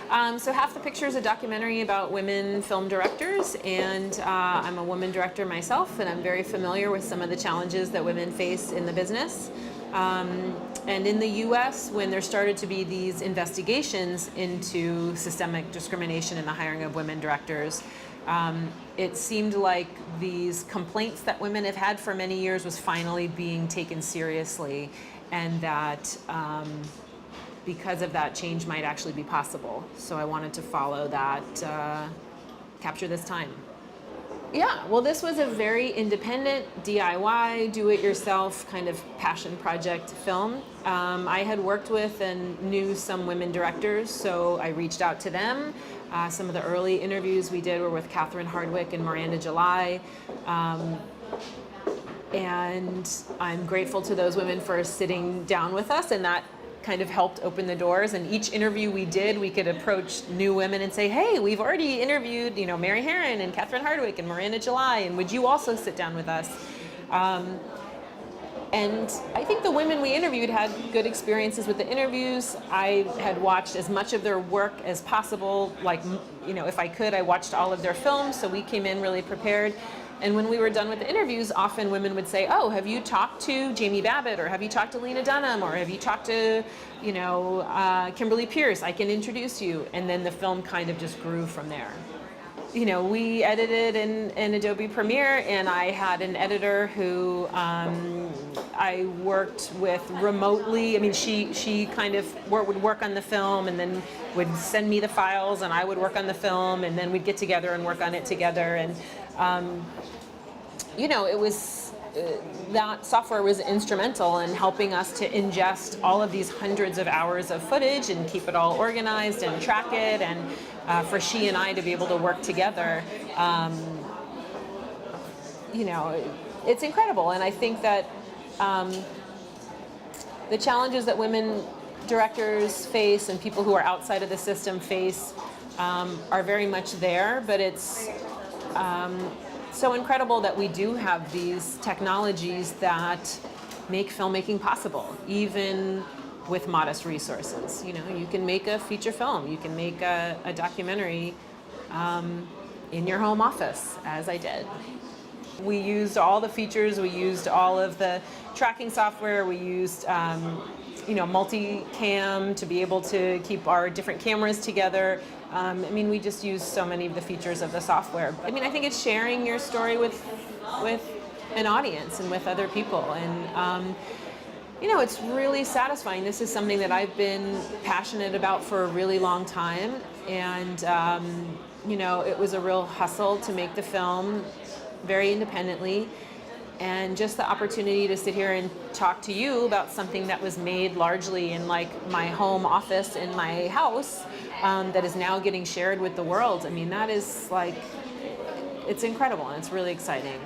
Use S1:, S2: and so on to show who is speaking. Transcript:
S1: So half the picture is a documentary about women film directors, and I'm a woman director myself, and I'm very familiar with some of the challenges that women face in the business. And in the US, when there started to be these investigations into systemic discrimination in the hiring of women directors, it seemed like these complaints that women have had for many years was finally being taken seriously, and that because of that, change might actually be possible. So I wanted to follow that, capture this time. Yeah, well, this was a very independent, DIY, do-it-yourself kind of passion project film. I had worked with and knew some women directors, so I reached out to them. Some of the early interviews we did were with Catherine Hardwicke and Miranda July. And I'm grateful to those women for sitting down with us, and that kind of helped open the doors. And each interview we did, we could approach new women and say, hey, we've already interviewed, Mary Herron and Catherine Hardwicke and Miranda July, and would you also sit down with us? And I think the women we interviewed had good experiences with the interviews. I had watched as much of their work as possible. Like, if I could, I watched all of their films, so we came in really prepared. And when we were done with the interviews, often women would say, oh, have you talked to Jamie Babbitt, or have you talked to Lena Dunham, or have you talked to, Kimberly Pierce? I can introduce you. And then the film kind of just grew from there. We edited in Adobe Premiere, and I had an editor who I worked with remotely. I mean, she kind of would work on the film and then would send me the files, and I would work on the film, and then we'd get together and work on it together. And it was that software was instrumental in helping us to ingest all of these hundreds of hours of footage and keep it all organized and track it, and for she and I to be able to work together, it's incredible. And I think that the challenges that women directors face and people who are outside of the system face are very much there, but it's so incredible that we do have these technologies that make filmmaking possible, even with modest resources. You can make a feature film, you can make a documentary in your home office, as I did. We used all the features, we used all of the tracking software, we used multicam to be able to keep our different cameras together. We just use so many of the features of the software. I think it's sharing your story with an audience and with other people. And it's really satisfying. This is something that I've been passionate about for a really long time. And, it was a real hustle to make the film very independently. And just the opportunity to sit here and talk to you about something that was made largely in my home office in my house, that is now getting shared with the world. That is it's incredible, and it's really exciting.